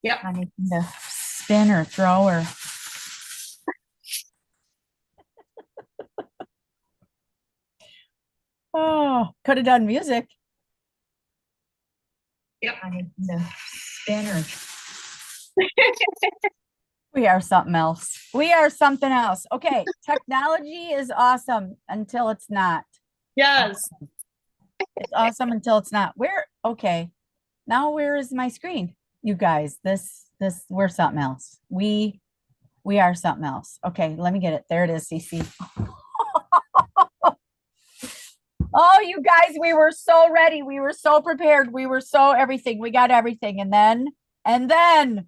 Yep. Anything to spin or throw or could have done music. Yep. Anything to spin or we are something else. We are something else. Okay, technology is awesome until it's not. Yes. It's awesome until it's not. Where okay. Now where is my screen? You guys, this we're something else. We are something else. Okay, let me get it. There it is, CC. Oh, you guys, we were so ready. We were so prepared. We were so everything. We got everything. And then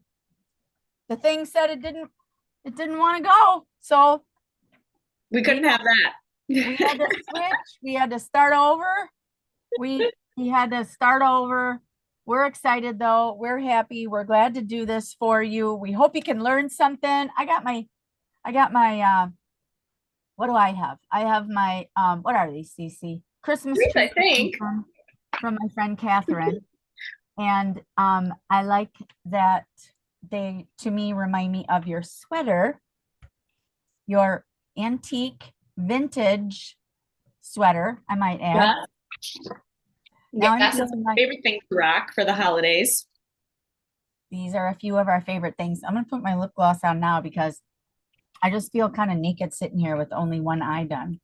the thing said it didn't want to go. So We we couldn't have that. we had to switch. We had to start over. We had to start over. We're excited though. We're happy. We're glad to do this for you. We hope you can learn something. I got my what do I have? I have my what are these, CC? Christmas Great, I tree think. from my friend Catherine. And I like that they to me remind me of your sweater, your antique vintage sweater, I might add. Yeah. Now I'm Yes, it's feeling my like favorite thing to rock for the holidays. these are a few of our favorite things. I'm gonna put my lip gloss on now because I just feel kind of naked sitting here with only one eye done.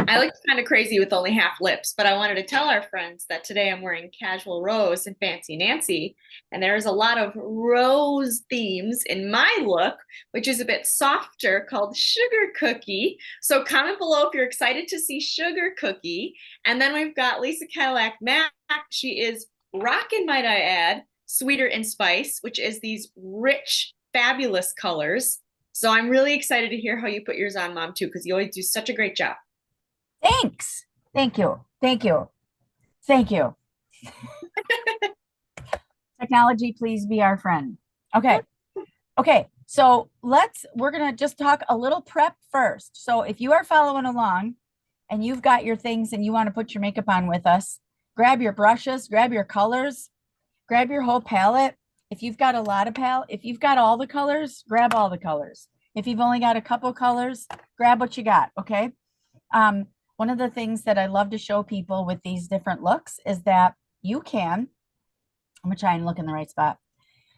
I look kind of crazy with only half lips, but I wanted to tell our friends that today I'm wearing casual rose and fancy Nancy, and there's a lot of rose themes in my look, which is a bit softer called Sugar Cookie. So comment below if you're excited to see Sugar Cookie. And then we've got Lisa Cadillac Mac. She is rockin', might I add, Sweeter in Spice, which is these rich, fabulous colors. So I'm really excited to hear how you put yours on, Mom, too, because you always do such a great job. Thanks. Thank you. Thank you. Thank you. Technology, please be our friend. Okay. Okay. So we're going to just talk a little prep first. So if you are following along and you've got your things and you want to put your makeup on with us, grab your brushes, grab your colors, grab your whole palette. If you've got a lot of if you've got all the colors, grab all the colors. If you've only got a couple colors, grab what you got. Okay. One of the things that I love to show people with these different looks is that you can, I'm gonna try and look in the right spot.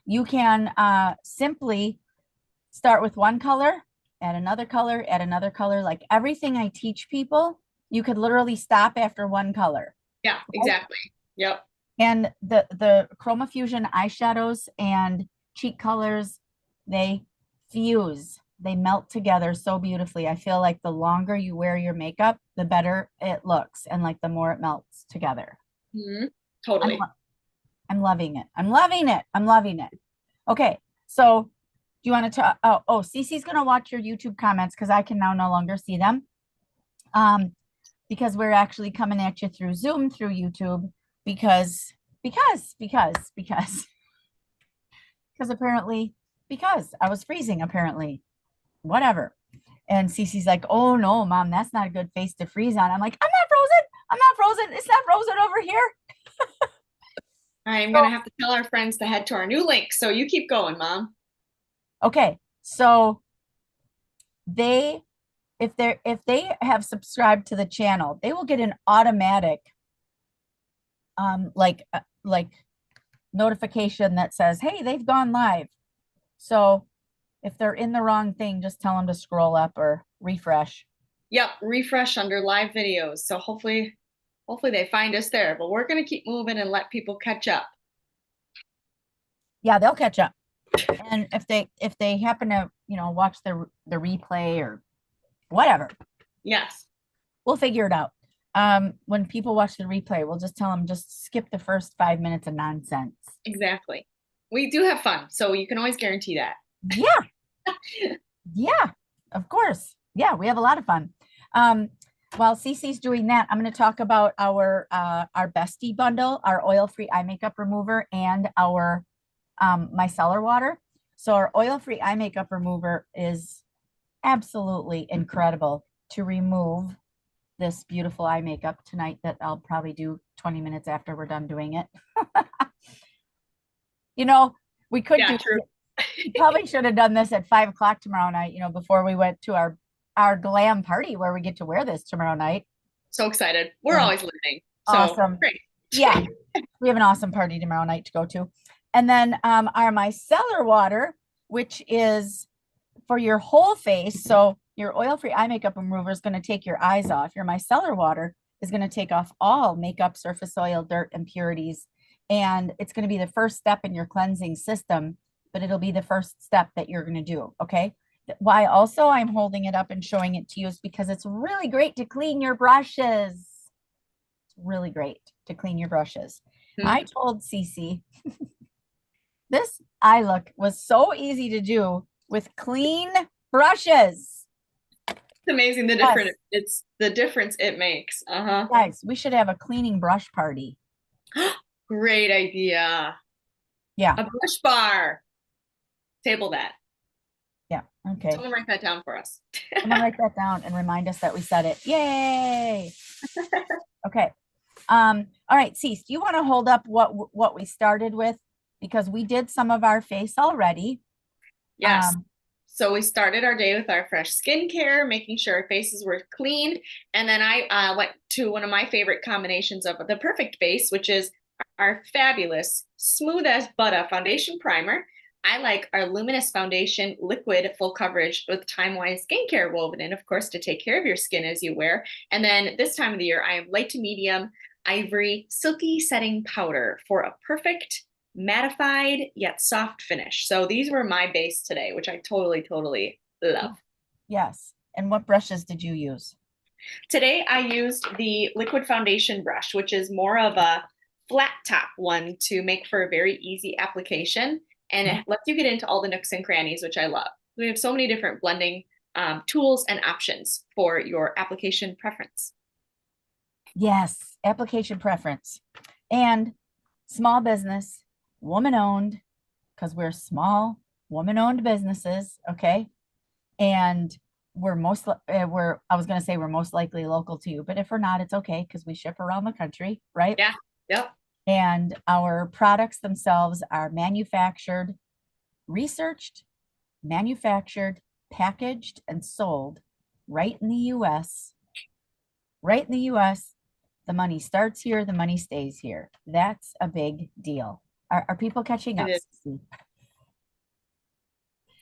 You can simply start with one color, add another color, add another color. Like everything I teach people, you could literally stop after one color. Yeah, Right? exactly. Yep. And the Chroma Fusion eyeshadows and cheek colors, they fuse. They melt together so beautifully. I feel like the longer you wear your makeup, the better it looks and like the more it melts together. Hmm. I'm Totally. I'm loving it. I'm loving it. I'm loving it. Okay. So do you want to talk? Oh, Cece's gonna watch your YouTube comments because I can now no longer see them. Um, because we're actually coming at you through Zoom, through YouTube, because because apparently because I was freezing apparently. Whatever. And Cece's like, "Oh no, mom, that's not a good face to freeze on." I'm like, "I'm not frozen. I'm not frozen. It's not frozen over here." I'm So, gonna have to tell our friends to head to our new link. So you keep going, Mom. okay. So they if they have subscribed to the channel, they will get an automatic like notification that says, "Hey, they've gone live." So if they're in the wrong thing, just tell them to scroll up or refresh. Yep, refresh under live videos. So hopefully they find us there. But we're gonna keep moving and let people catch up. Yeah, they'll catch up. And if they happen to, watch the replay or whatever, Yes, we'll figure it out. When people watch the replay, we'll just tell them just skip the first 5 minutes of nonsense. exactly. We do have fun, so you can always guarantee that. Yeah, yeah, of course. Yeah, we have a lot of fun. Um, while Cece's doing that, I'm going to talk about our bestie bundle, our oil-free eye makeup remover, and our micellar water. So our oil-free eye makeup remover is absolutely incredible to remove this beautiful eye makeup tonight that I'll probably do 20 minutes after we're done doing it. You know, We could Yeah, do, true. we probably should have done this at 5 o'clock tomorrow night, before we went to our glam party where we get to wear this tomorrow night. So excited. We're And always learning. So awesome. great. Yeah, we have an awesome party tomorrow night to go to. And then our micellar water, which is for your whole face. So your oil-free eye makeup remover is going to take your eyes off. Your micellar water is going to take off all makeup, surface oil, dirt, impurities. And it's going to be the first step in your cleansing system, but it'll be the first step that you're going to do. Okay. Why also I'm holding it up and showing it to you is because it's really great to clean your brushes. It's really great to clean your brushes. I told Cece this eye look was so easy to do with clean brushes. It's amazing the Yes. different it's the difference it makes. Uh-huh. Guys, we should have a cleaning brush party. Great idea. Yeah. A brush bar. Table that. Yeah. Okay. Someone write that down for us. I'm gonna write that down and remind us that we said it. Yay. Okay. All right, Cease, do you want to hold up what we started with? Because we did some of our face already. Yes. So we started our day with our fresh skincare, making sure our faces were clean. And then I went to one of my favorite combinations of the perfect face, which is our fabulous smooth as butter foundation primer. I like our luminous foundation liquid full coverage with time-wise skincare woven in, of course, to take care of your skin as you wear. And then this time of the year, I am light to medium ivory silky setting powder for a perfect mattified yet soft finish. So these were my base today, which I totally love. Yes. And what brushes did you use? Today I used the liquid foundation brush, which is more of a flat top one to make for a very easy application. And it lets you get into all the nooks and crannies, which I love. We have so many different blending tools and options for your application preference. Yes, application preference. And small business, woman owned, because we're small, woman owned businesses. Okay. And we're I was going to say we're most likely local to you, but if we're not, it's okay because we ship around the country, right? Yeah. Yep. And our products themselves are manufactured, researched, manufactured, packaged, and sold right in the US. Right in the US. The money starts here, the money stays here. That's a big deal. Are people catching up?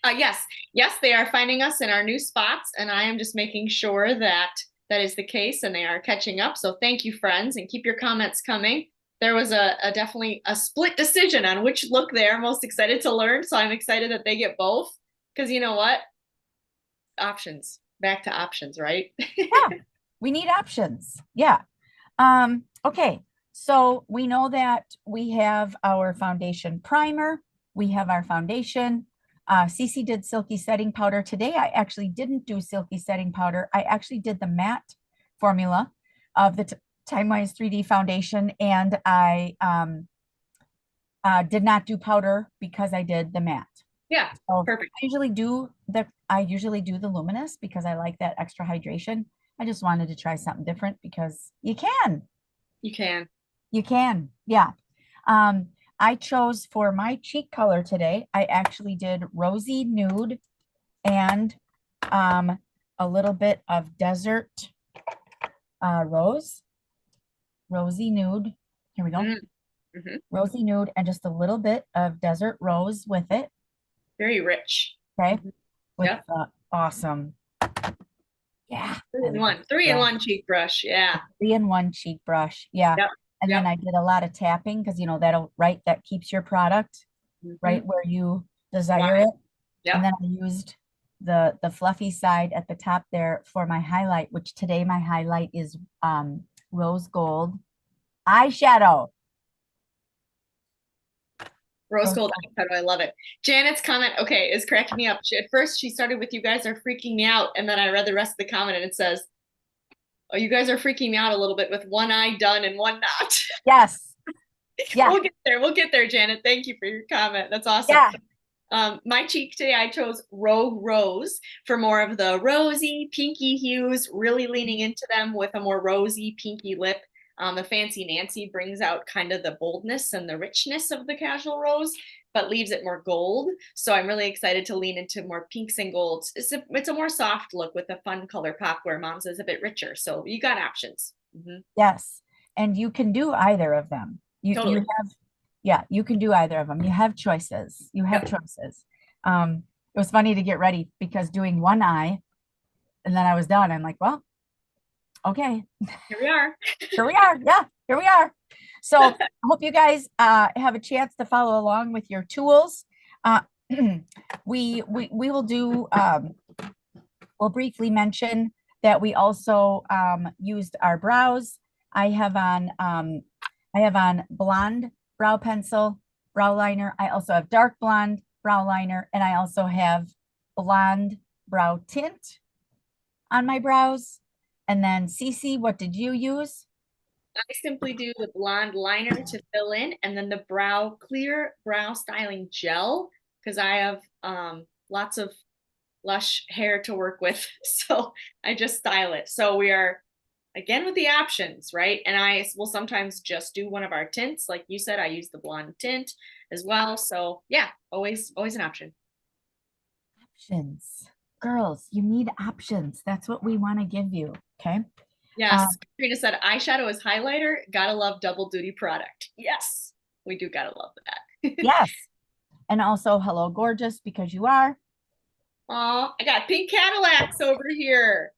Yes, yes, they are finding us in our new spots, and I am just making sure that that is the case, and they are catching up. So thank you, friends, and keep your comments coming. There was a definitely a split decision on which look they're most excited to learn, so I'm excited that they get both. Because you know what? Options. Back to options, right? Yeah, we need options. Yeah. Okay. So we know that we have our foundation primer. We have our foundation. Cece did silky setting powder. Today, I actually didn't do silky setting powder. I actually did the matte formula of the Time-Wise 3D foundation. And I did not do powder because I did the matte. Yeah, so perfect. I usually do the luminous because I like that extra hydration. I just wanted to try something different because you can. You can. You can. Yeah. I chose for my cheek color today, I actually did rosy nude and a little bit of desert rose. Rosy nude. Here we go. Mm-hmm. Rosy nude and just a little bit of desert rose with it. Very rich. Okay. Mm-hmm. With yep. Awesome. Yeah. 3-in-1 cheek brush. Yeah. 3-in-1 cheek brush. Yeah. Yep. And then I did a lot of tapping because that keeps your product right where you desire it. Yep. And then I used the fluffy side at the top there for my highlight, which today my highlight is rose gold eyeshadow. Rose gold eyeshadow. I love it. Janet's comment, okay, is cracking me up. At first, she started with "You guys are freaking me out," and then I read the rest of the comment, and it says, "Oh, you guys are freaking me out a little bit with one eye done and one not." Yes. Yeah. We'll get there. We'll get there, Janet. Thank you for your comment. That's awesome. Yeah. My cheek today, I chose Rogue Rose for more of the rosy, pinky hues, really leaning into them with a more rosy, pinky lip. The Fancy Nancy brings out kind of the boldness and the richness of the Casual Rose. but leaves it more gold. So I'm really excited to lean into more pinks and golds. It's a more soft look with a fun color pop where mom's is a bit richer. So you got options. Yes. And you can do either of them. You Totally. have, yeah, you can do either of them. You have choices. You have Yep. choices. It was funny to get ready because doing one eye and then I was done. I'm like, well, okay, Here we are. here we are. Yeah, here we are. So I hope you guys have a chance to follow along with your tools. Uh, we will do we'll briefly mention that we also used our brows. I have on blonde brow pencil, brow liner. I also have dark blonde brow liner, and I also have blonde brow tint on my brows. And then Cece, what did you use? I simply do the blonde liner to fill in and then the clear brow styling gel because I have lots of lush hair to work with. So I just style it. So we are again with the options, right? And I will sometimes just do one of our tints. Like you said, I use the blonde tint as well. So yeah, always an option. Options. Girls, you need options. That's what we want to give you. Okay. Um, Yes. Katrina said eyeshadow is highlighter. Gotta love double duty product. Yes, we do gotta love that. yes. And also, hello, gorgeous, because you are. Oh, I got pink Cadillacs over here.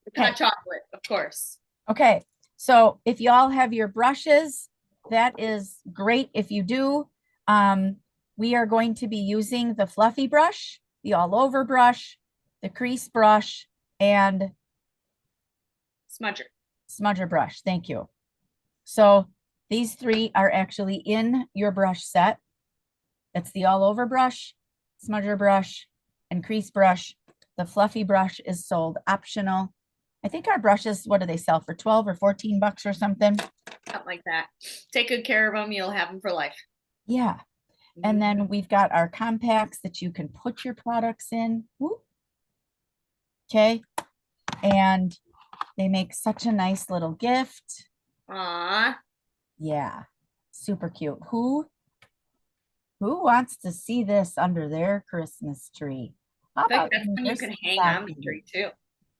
It's Okay. hot chocolate, of course. Okay. So if you all have your brushes, that is great. If you do, we are going to be using the fluffy brush, the all over brush, the crease brush, and Smudger. smudger brush. Thank you. So these three are actually in your brush set. That's the all over brush, smudger brush, and crease brush. The fluffy brush is sold optional. I think our brushes, what do they sell for 12 or 14 bucks or something? Something like that. Take good care of them. You'll have them for life. Yeah. And then we've got our compacts that you can put your products in. Whoop. Okay. And they make such a nice little gift. Aw. Yeah. Super cute. Who wants to see this under their Christmas tree? How I think about that's in when your you can hang on the stocking? tree too.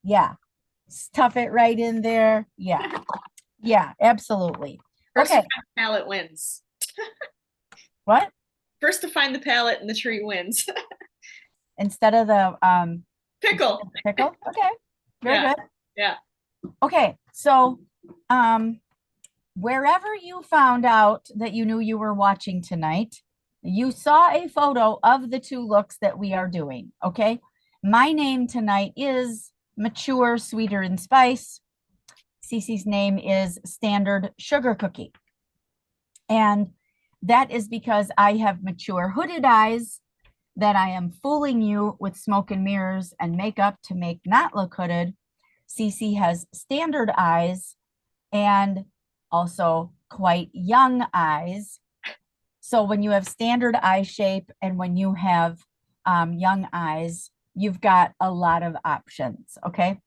Yeah. Stuff it right in there. Yeah. Yeah, absolutely. First to Okay. find the palette wins. What? First to find the palette and the tree wins. Instead of the Pickle. pickle? Okay. Very Yeah. good. Yeah. Okay. So wherever you found out that you knew you were watching tonight, you saw a photo of the two looks that we are doing. Okay. My name tonight is Mature Sweeter and Spice. Cece's name is Standard Sugar Cookie. And that is because I have mature hooded eyes that I am fooling you with smoke and mirrors and makeup to make not look hooded. Cece has standard eyes and also quite young eyes. So when you have standard eye shape and when you have young eyes, you've got a lot of options. Okay.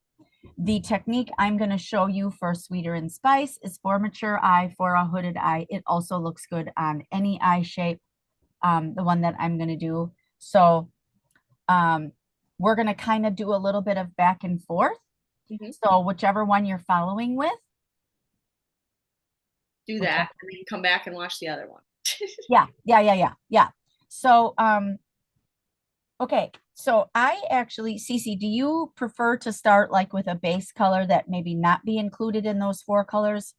The technique I'm going to show you for Sweeter and Spice is for mature eye, for a hooded eye. It also looks good on any eye shape, the one that I'm going to do. So we're going to kind of do a little bit of back and forth. So whichever one you're following with. Do that and then come back and watch the other one. Yeah. So, okay. So I actually, Cece, do you prefer to start like with a base color that maybe not be included in those four colors?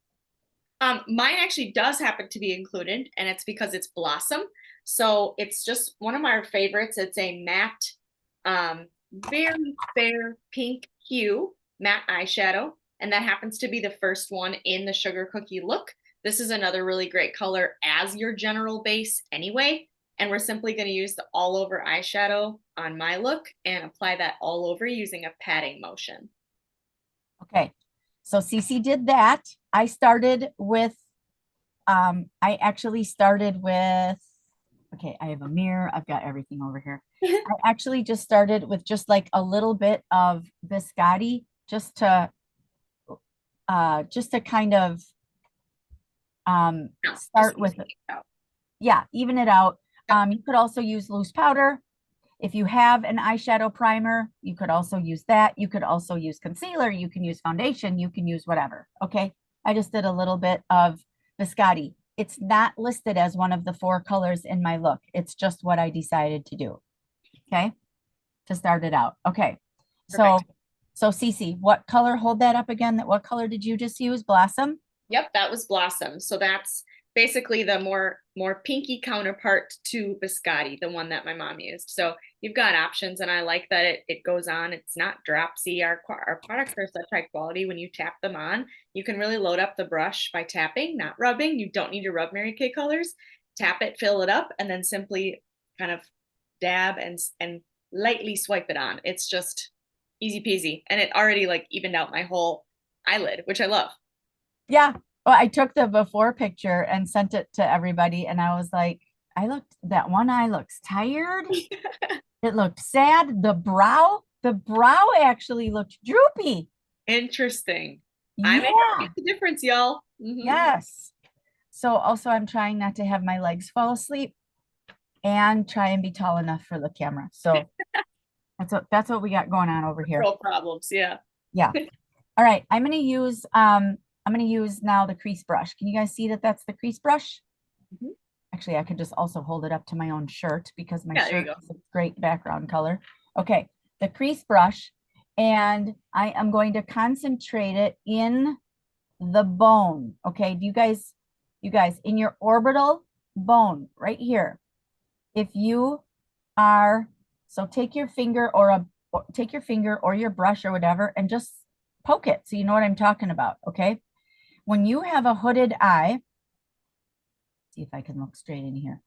Mine actually does happen to be included, and it's because it's Blossom. So it's just one of my favorites. It's a matte, very fair pink hue matte eyeshadow, and that happens to be the first one in the sugar cookie look. This is another really great color as your general base anyway. And we're simply going to use the all over eyeshadow on my look and apply that all over using a patting motion. Okay. So Cece did that. I started with, I actually started with, okay, I have a mirror. I've got everything over here. I actually just started with just like a little bit of biscotti just to kind of start with it. Yeah, even it out. Yep. You could also use loose powder. If you have an eyeshadow primer, you could also use that. You could also use concealer. You can use foundation. You can use whatever. Okay. I just did a little bit of biscotti. It's not listed as one of the 4 colors in my look. It's just what I decided to do. Okay. To start it out. Okay. So, Perfect. so Cece, what color? Hold that up again. What color did you just use? Blossom? Yep, that was Blossom. So that's basically the more pinky counterpart to Biscotti, the one that my mom used. So you've got options, and I like that it goes on. It's not dropsy. Our products are such high quality. When you tap them on, you can really load up the brush by tapping, not rubbing. You don't need to rub Mary Kay colors. Tap it, fill it up, and then simply kind of dab and lightly swipe it on. It's just easy peasy, and it already like evened out my whole eyelid, which I love. Yeah. Well, I took the before picture and sent it to everybody, and I was like, that one eye looks tired. It looked sad. The brow actually looked droopy. Interesting. I may have to Yeah. get the difference, y'all. Yes. So also I'm trying not to have my legs fall asleep and try and be tall enough for the camera. So that's what we got going on over here. Real problems. Yeah. Yeah. All right. I'm gonna use now the crease brush. Can you guys see that that's the crease brush? Mhm. Actually, I could just also hold it up to my own shirt because my Yeah, there you shirt go. is a great background color. Okay, the crease brush, and I am going to concentrate it in the bone. Okay, you guys, in your orbital bone right here. If you are, so take your finger or your brush or whatever and just poke it so you know what I'm talking about. Okay, when you have a hooded eye, see if I can look straight in here.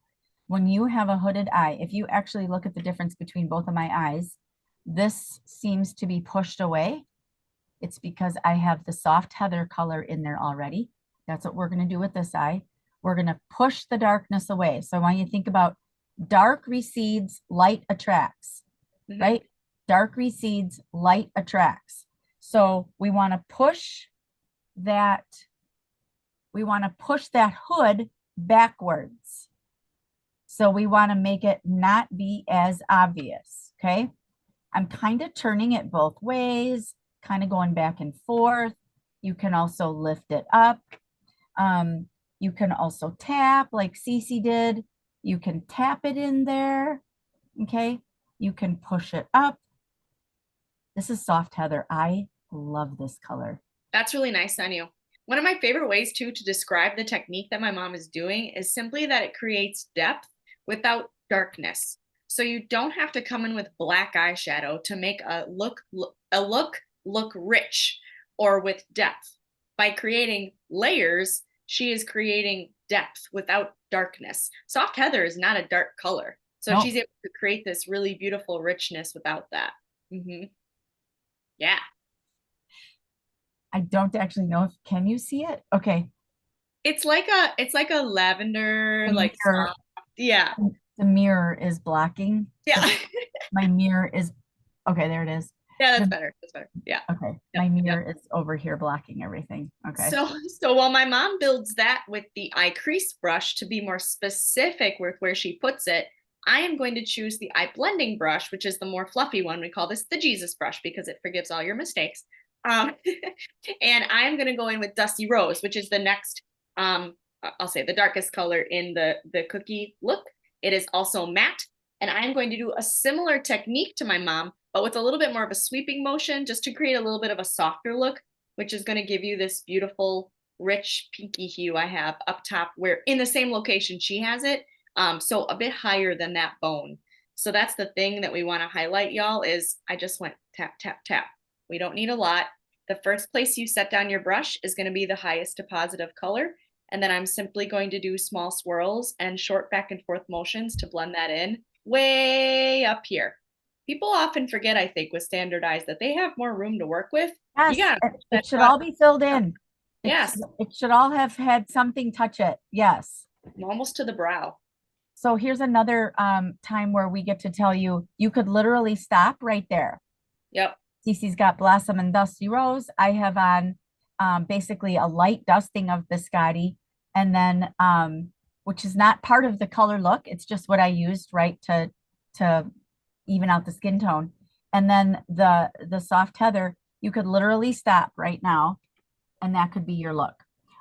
When you have a hooded eye, if you actually look at the difference between both of my eyes, this seems to be pushed away. It's because I have the soft heather color in there already. That's what we're going to do with this eye. We're going to push the darkness away. So I want you to think about dark recedes, light attracts, Mhm. right? Dark recedes, light attracts. So that, we want to push that hood backwards. So we want to make it not be as obvious, okay? I'm kind of turning it both ways, kind of going back and forth. You can also lift it up. Um, you can also tap like Cece did. You can tap it in there, okay? You can push it up. This is soft heather. I love this color. That's really nice on you. One of my favorite ways too to describe the technique that my mom is doing is simply that it creates depth without darkness. So you don't have to come in with black eyeshadow to make a look rich or with depth. By creating layers, she is creating depth without darkness. Soft heather is not a dark color. So No, she's able to create this really beautiful richness without that. Hmm. Yeah. I don't actually know if, can you see it? Okay. It's like a lavender, The like mirror, soft. Yeah. the mirror is blocking Yeah. because my mirror is, okay, there it is. Yeah, that's The, better. That's better. Yeah. okay, Yep. my Yep. mirror is over here blocking everything. Okay. So while my mom builds that with the eye crease brush to be more specific with where she puts it, I am going to choose the eye blending brush, which is the more fluffy one. We call this the Jesus brush because it forgives all your mistakes. Um, and I'm going to go in with Dusty Rose, which is the next, I'll say the darkest color in the cookie look. It is also matte, and I'm going to do a similar technique to my mom, but with a little bit more of a sweeping motion, just to create a little bit of a softer look, which is going to give you this beautiful, rich pinky hue I have up top, where in the same location she has it, so a bit higher than that bone. So that's the thing that we want to highlight, y'all, is I just went tap, tap, tap. We don't need a lot. The first place you set down your brush is going to be the highest deposit of color. And then I'm simply going to do small swirls and short back and forth motions to blend that in way up here. People often forget, I think, with standardized that they have more room to work with. You Yes, got to push it that should product. all be filled in. Yes, It should all have had something touch it. Yes. almost to the brow. So here's another time where we get to tell you, you could literally stop right there. Yep. Cece's got Blossom and Dusty Rose. I have on basically a light dusting of biscotti. And then which is not part of the color look. It's just what I used, right, to even out the skin tone. And then the soft heather, you could literally stop right now, and that could be your look.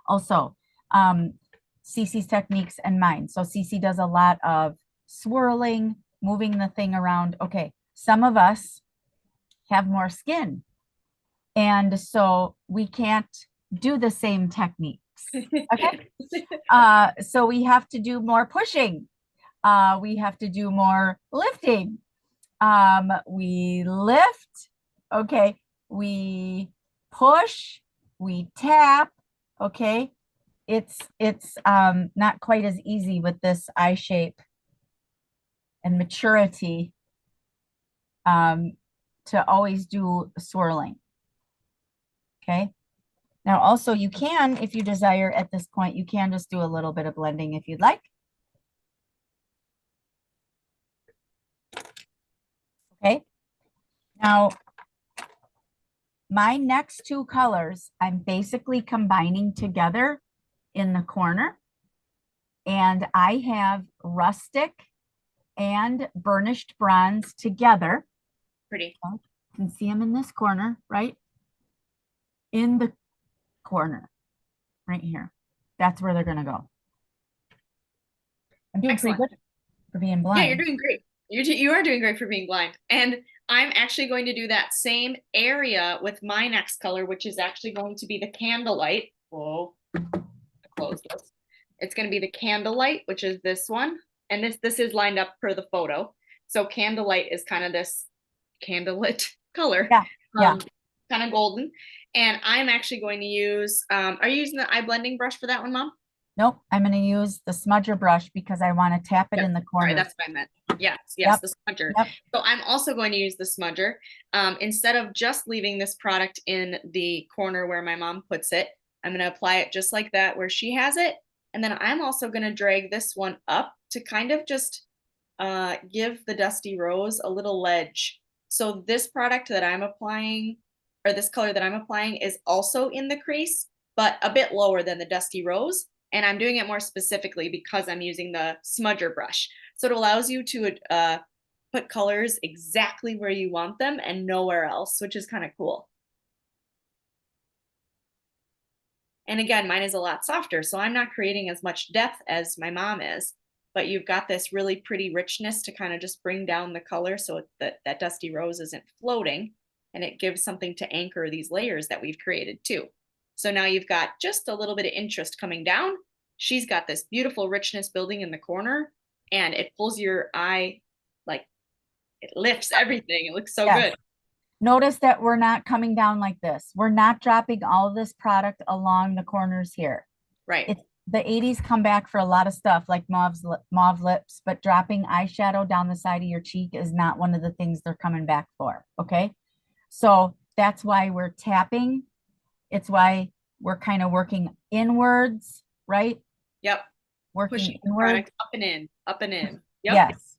Also, Cece's techniques and mine. So Cece does a lot of swirling, moving the thing around. Okay, some of us have more skin, and so we can't do the same techniques. Okay. So we have to do more pushing. We have to do more lifting. We lift. Okay. We push. We tap. Okay. It's not quite as easy with this eye shape and maturity to always do swirling. Okay. Now, also, you can, if you desire at this point, you can just do a little bit of blending if you'd like. Okay. Now, my next two colors, I'm basically combining together in the corner. And I have rustic and burnished bronze together. Pretty. You can see them in this corner, right? In the corner, right here. That's where they're going to go. I'm doing Excellent. pretty good for being blind. Yeah, you're doing great. You are doing great for being blind. And I'm actually going to do that same area with my next color, which is actually going to be the candlelight. Whoa, close this. It's going to be the candlelight, which is this one. And this is lined up per the photo. So candlelight is kind of this candlelit color. Yeah. Yeah. Kind of golden. And I'm actually going to use, are you using the eye blending brush for that one, Mom? Nope. I'm going to use the smudger brush because I want to tap it in the corner. Sorry, that's what I meant. Yes, the smudger. Yep. So I'm also going to use the smudger. Instead of just leaving this product in the corner where my mom puts it, I'm going to apply it just like that where she has it. And then I'm also going to drag this one up to kind of just give the Dusty Rose a little ledge. So this product that I'm applying, or this color that I'm applying, is also in the crease, but a bit lower than the Dusty Rose. And I'm doing it more specifically because I'm using the smudger brush. So it allows you to put colors exactly where you want them and nowhere else, which is kind of cool. And again, mine is a lot softer, so I'm not creating as much depth as my mom is, but you've got this really pretty richness to kind of just bring down the color so that Dusty Rose isn't floating, and it gives something to anchor these layers that we've created too. So now you've got just a little bit of interest coming down. She's got this beautiful richness building in the corner, and it pulls your eye, like it lifts everything. It looks so good. Notice that we're not coming down like this. We're not dropping all of this product along the corners here. Right. The 80s come back for a lot of stuff like mauve lips, but dropping eyeshadow down the side of your cheek is not one of the things they're coming back for. Okay. So that's why we're tapping. It's why we're kind of working inwards, right? Yep. Working pushing the inward. product up and in, up and in. Yep. Yes.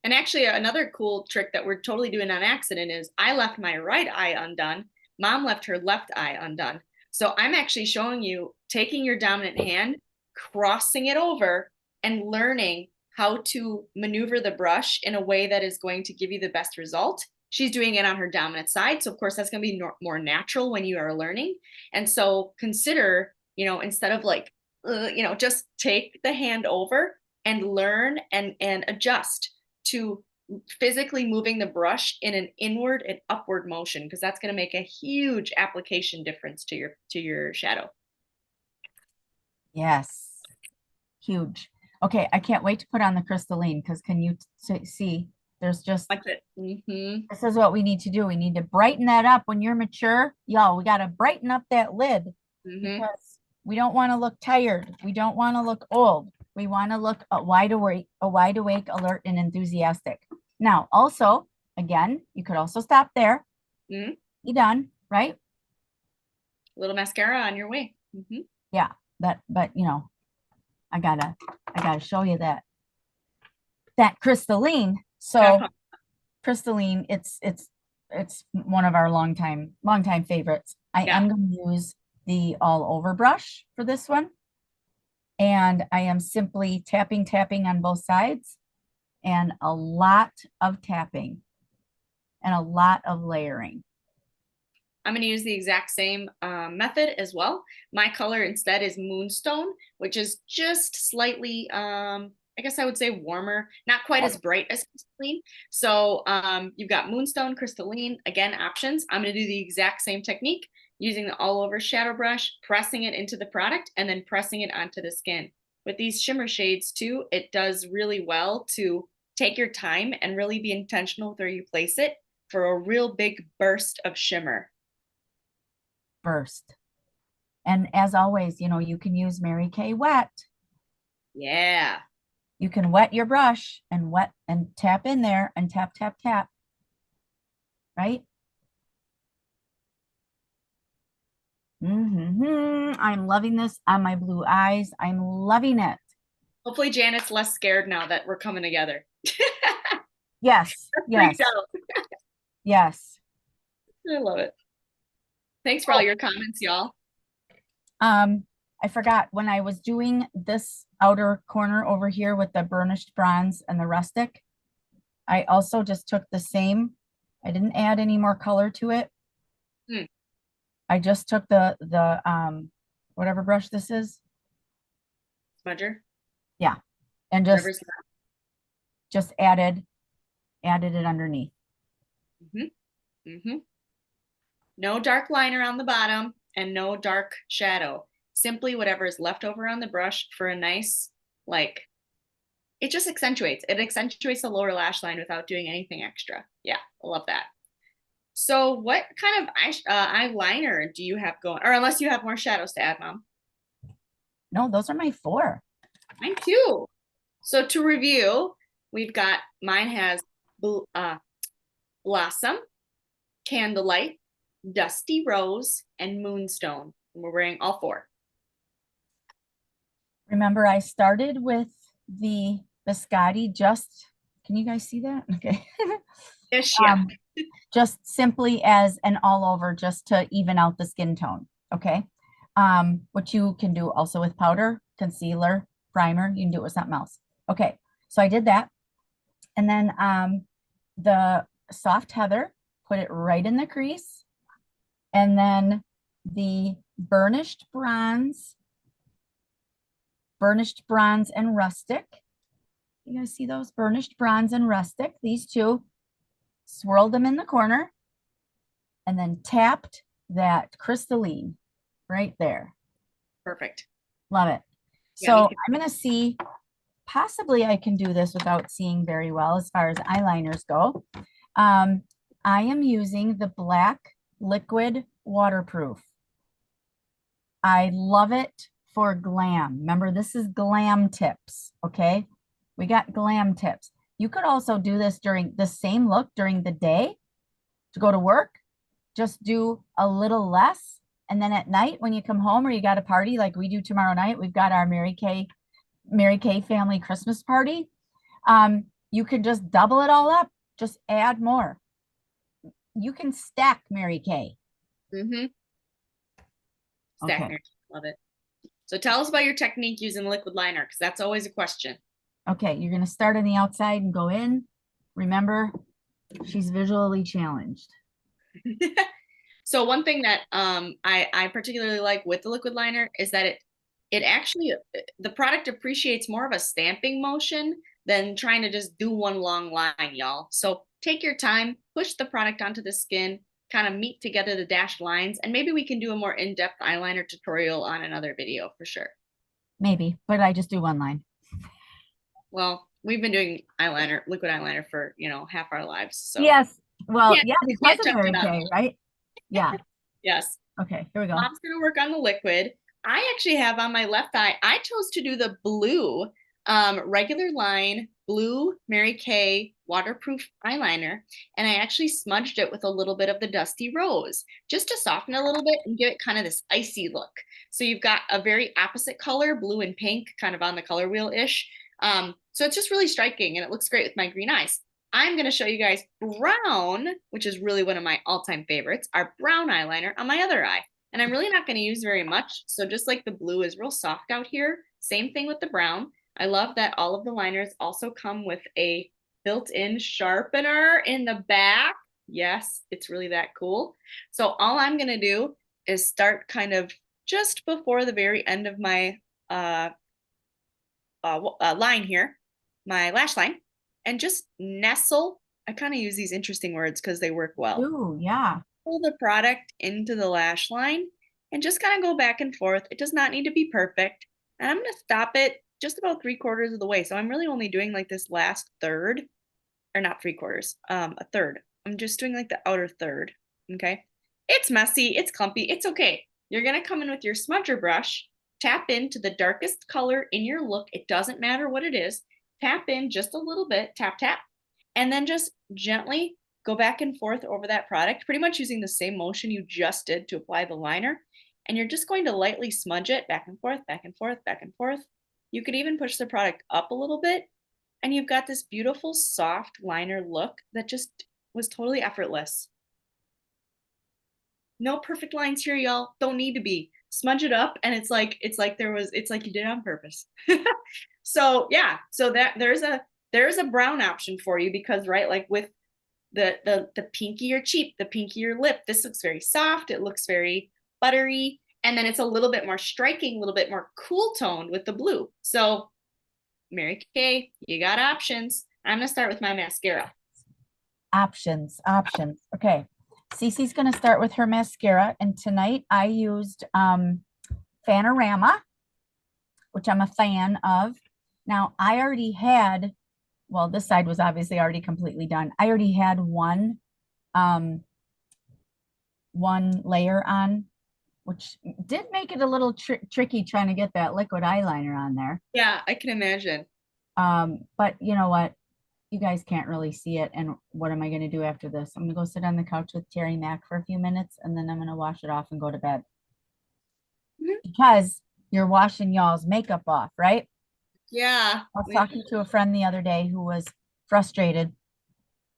And actually, another cool trick that we're totally doing on accident is I left my right eye undone. Mom left her left eye undone. So I'm actually showing you taking your dominant hand, crossing it over, and learning how to maneuver the brush in a way that is going to give you the best result. She's doing it on her dominant side. So, of course, that's going to be more natural when you are learning. And so consider, instead of like, just take the hand over and learn and adjust to physically moving the brush in an inward and upward motion, because that's going to make a huge application difference to your shadow. Yes. Huge. Okay, I can't wait to put on the crystalline because can you see there's just Like it. Mm-hmm. This is what we need to do. We need to brighten that up when you're mature. Y'all, we got to brighten up that lid because we don't want to look tired. We don't want to look old. We want to look wide awake, alert, and enthusiastic. Now, also, again, you could also stop there. Mm-hmm. You done, right? A little mascara on your way. Mm-hmm. Yeah, but I gotta show you that crystalline. So crystalline, it's one of our longtime favorites. I am going to use the all over brush for this one. And I am simply tapping, tapping on both sides, and a lot of tapping and a lot of layering. I'm going to use the exact same method as well. My color instead is Moonstone, which is just slightly, I guess I would say warmer, not quite as bright as Crystalline. So you've got Moonstone, Crystalline, again, options. I'm going to do the exact same technique using the all over shadow brush, pressing it into the product, and then pressing it onto the skin. With these shimmer shades too, it does really well to take your time and really be intentional with where you place it for a real big burst of shimmer. Burst. And as always, you can use Mary Kay wet. Yeah. You can wet your brush and wet and tap in there and tap, tap, tap. Right? I'm loving this on my blue eyes. I'm loving it. Hopefully Janet's less scared now that we're coming together. Yes. Yes. Freaked out. Yes. I love it. Thanks for all your comments, y'all. I forgot when I was doing this outer corner over here with the burnished bronze and the rustic, I also just took the same. I didn't add any more color to it. I just took the whatever brush this is. Smudger. Yeah. And just added it underneath. No dark liner on the bottom and no dark shadow. Simply whatever is left over on the brush for a nice, like, it just accentuates. It accentuates the lower lash line without doing anything extra. Yeah, I love that. So what kind of eyeliner do you have going? Or unless you have more shadows to add, Mom. No, those are my 4. Mine too. So to review, we've got, mine has Blossom, Candlelight, Dusty Rose, and Moonstone. And we're wearing all 4. Remember, I started with the biscotti can you guys see that? Okay. Ish, yeah. Just simply as an all over, just to even out the skin tone. Okay. What you can do also with powder, concealer, primer, you can do it with something else. Okay. So I did that. And then the soft heather, put it right in the crease. And then the burnished bronze and rustic. You guys see those? Burnished bronze and rustic. These two, swirled them in the corner and then tapped that crystalline right there. Perfect. Love it. Yeah, so I'm going to see, possibly I can do this without seeing very well as far as eyeliners go. I am using the black liquid waterproof. I love it for Glam. Remember, this is Glam tips. Okay. We got Glam tips. You could also do this during the same look during the day to go to work. Just do a little less. And then at night when you come home or you got a party like we do tomorrow night, we've got our Mary Kay family Christmas party. You could just double it all up. Just add more. You can stack Mary Kay. Stack Mary Kay. Love it. So tell us about your technique using liquid liner, because that's always a question. Okay, you're going to start on the outside and go in. Remember, she's visually challenged. So one thing that I particularly like with the liquid liner is that it actually, the product appreciates more of a stamping motion than trying to just do one long line, y'all. So take your time, push the product onto the skin, kind of meet together the dashed lines, and maybe we can do a more in-depth eyeliner tutorial on another video for sure. Maybe, but I just do one line. Well, we've been doing liquid eyeliner for, half our lives. So yes. Well, yeah, because of Mary Kay, right? Yeah. Yes. Okay, here we go. Mom's going to work on the liquid. I actually have on my left eye, I chose to do the blue, regular line, blue Mary Kay waterproof eyeliner. And I actually smudged it with a little bit of the Dusty Rose just to soften a little bit and give it kind of this icy look. So you've got a very opposite color, blue and pink, kind of on the color wheel-ish. So it's just really striking and it looks great with my green eyes. I'm going to show you guys brown, which is really one of my all-time favorites, our brown eyeliner on my other eye. And I'm really not going to use very much. So just like the blue is real soft out here, Same thing with the brown. I love that all of the liners also come with a built-in sharpener in the back. Yes, it's really that cool. So all I'm gonna do is start kind of just before the very end of my uh, line here, my lash line, and just nestle. I kind of use these interesting words because they work well. Ooh, yeah. Pull the product into the lash line and just kind of go back and forth. It does not need to be perfect. And I'm going to stop it just about 3/4 of the way. So I'm really only doing like this last third, or not 3/4, a third. I'm just doing like the outer third. Okay. It's messy, it's clumpy, it's okay. You're going to come in with your smudger brush, tap into the darkest color in your look. It doesn't matter what it is. Tap in just a little bit, tap, tap, and then just gently go back and forth over that product, pretty much using the same motion you just did to apply the liner. And you're just going to lightly smudge it back and forth, back and forth, back and forth. You could even push the product up a little bit, and you've got this beautiful soft liner look that just was totally effortless. No perfect lines here, y'all. Don't need to be. Smudge it up, and it's like it's like you did it on purpose. So yeah, so that there's a brown option for you because right, like with the pinkier cheek, the pinkier lip, this looks very soft. It looks very buttery, and then it's a little bit more striking, a little bit more cool toned with the blue. So Mary Kay, you got options. I'm gonna start with my mascara. Options, options. Okay. Cece's going to start with her mascara. And tonight I used Fanorama, which I'm a fan of. Now I already had, well, this side was obviously already completely done. I already had one layer on, which did make it a little tricky trying to get that liquid eyeliner on there. Yeah, I can imagine. But you know what? You guys can't really see it. And what am I going to do after this? I'm going to go sit on the couch with Terry Mac for a few minutes, and then I'm going to wash it off and go to bed. Mhm. Because you're washing y'all's makeup off, right? Yeah. I was talking to a friend the other day who was frustrated.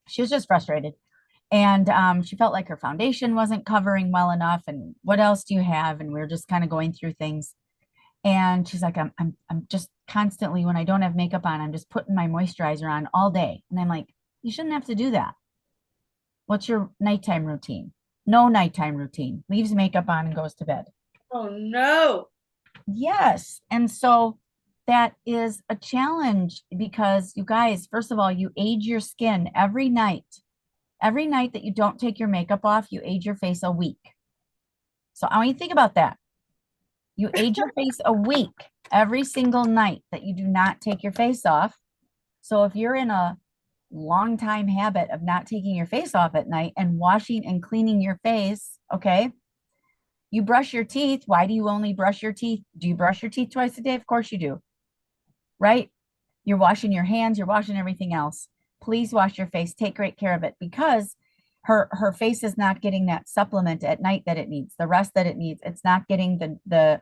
She was just frustrated. And she felt like her foundation wasn't covering well enough. And what else do you have? And we are just kind of going through things. And she's like, I'm just constantly, when I don't have makeup on, I'm just putting my moisturizer on all day. And I'm like, you shouldn't have to do that. What's your nighttime routine? No nighttime routine. Leaves makeup on and goes to bed. Oh no. Yes. And so that is a challenge because you guys, first of all, you age your skin every night. Every night that you don't take your makeup off, you age your face a week. So I want you to think about that. You age your face a week every single night that you do not take your face off. So if you're in a long time habit of not taking your face off at night and washing and cleaning your face, okay, you brush your teeth. Why do you only brush your teeth? Do you brush your teeth twice a day? Of course you do, right? You're washing your hands, you're washing everything else. Please wash your face. Take great care of it because her face is not getting that supplement at night that it needs, the rest that it needs. It's not getting the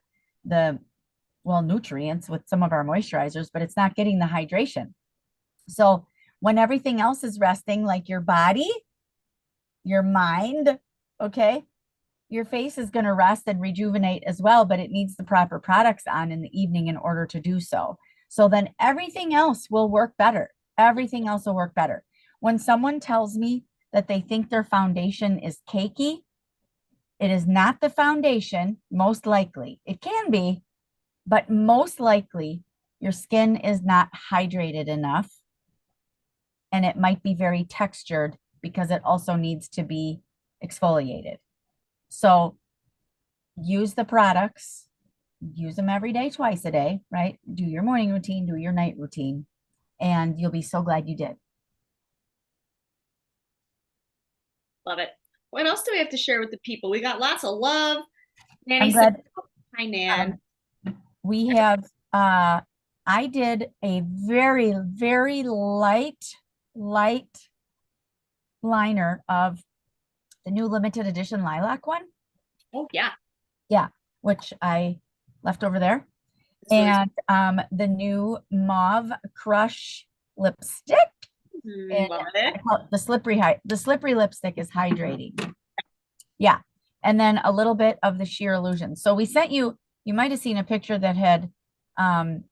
well, nutrients with some of our moisturizers, but it's not getting the hydration. So when everything else is resting, like your body, your mind, okay, your face is going to rest and rejuvenate as well, but it needs the proper products on in the evening in order to do so. So then everything else will work better. Everything else will work better. When someone tells me that they think their foundation is cakey, it is not the foundation, most likely. It can be, but most likely your skin is not hydrated enough. And it might be very textured because it also needs to be exfoliated. So use the products, use them every day, twice a day, right? Do your morning routine, do your night routine, and you'll be so glad you did. Love it. What else do we have to share with the people? We got lots of love. I'm Nanny said, glad hi, Nan. we have, I did a very, very light liner of the new limited edition lilac one. Oh, yeah. Yeah, which I left over there. It's really And the new Mauve Crush lipstick. And love I it. call it the slippery lipstick is hydrating. Yeah. And then a little bit of the sheer illusion. So we sent you, you might have seen a picture that had um,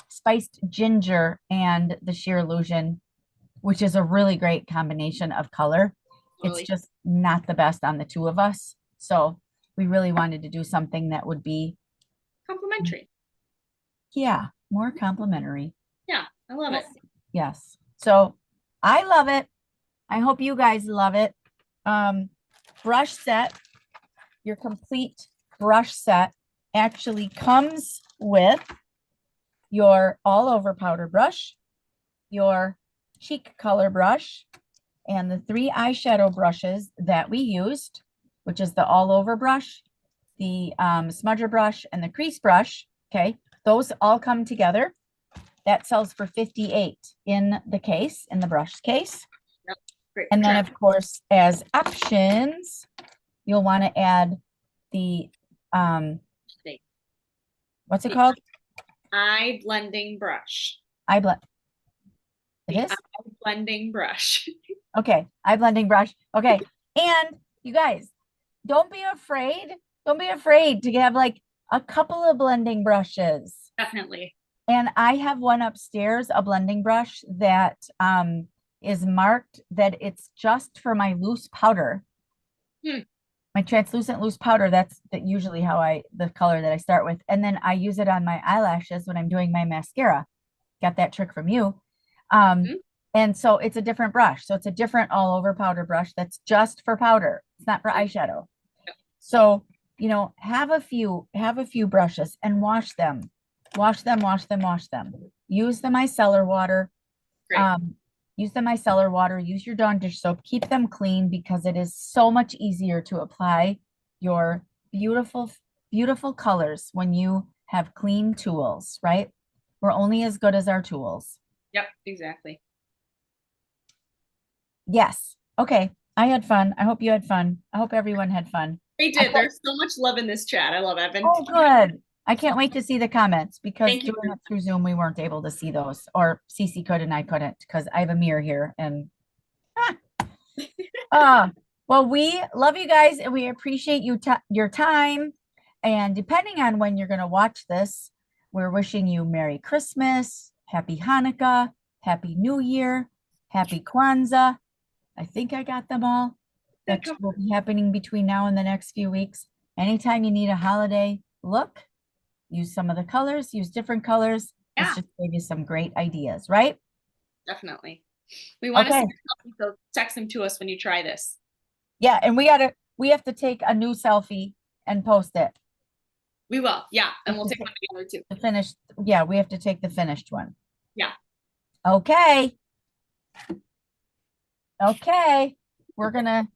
spiced ginger and the sheer illusion, which is a really great combination of color. It's Totally. just not the best on the two of us. So we really wanted to do something that would be, Complimentary. yeah, more complimentary. Yeah, I love it. Yes. Yes. So I love it. I hope you guys love it. Brush set, your complete brush set actually comes with your all over powder brush, your cheek color brush, and the 3 eyeshadow brushes that we used, which is the all over brush, the smudger brush, and the crease brush. Okay, those all come together. That sells for 58 in the case, in the brush case. Yep. Great. And then, of course, as options, you'll want to add the, what's it called? Eye blending brush. Eye blend. It The is? eye blending brush. Okay, eye blending brush. Okay, and you guys, don't be afraid. Don't be afraid to have like a couple of blending brushes. Definitely. And I have one upstairs, a blending brush that is marked that it's just for my loose powder. My translucent loose powder, that's usually how the color that I start with. And then I use it on my eyelashes when I'm doing my mascara. Got that trick from you. And so it's a different brush. So it's a different all over powder brush that's just for powder. It's not for eyeshadow. So, you know, have a few brushes and wash them. Wash them, wash them, wash them. Use the micellar water. Great. Use the micellar water. Use your Dawn dish soap. Keep them clean because it is so much easier to apply your beautiful, beautiful colors when you have clean tools, right? We're only as good as our tools. Yep, exactly. Yes. Okay. I had fun. I hope you had fun. I hope everyone had fun. We did. There's so much love in this chat. I love Evan. Oh, good. I can't wait to see the comments because Thank you. doing it through Zoom, we weren't able to see those, or Cece could and I couldn't because I have a mirror here and well, we love you guys and we appreciate your time. And depending on when you're going to watch this, we're wishing you Merry Christmas, Happy Hanukkah, Happy New Year, Happy Kwanzaa. I think I got them all. That will be happening between now and the next few weeks. Anytime you need a holiday look, use some of the colors, use different colors. Yeah. Let's just give you some great ideas, right? Definitely. We want to Okay. see your selfie, so text them to us when you try this. Yeah, and we have to take a new selfie and post it. We will. Yeah. And we'll take one together too. The finished, yeah, we have to take the finished one. Yeah. Okay. Okay. We're gonna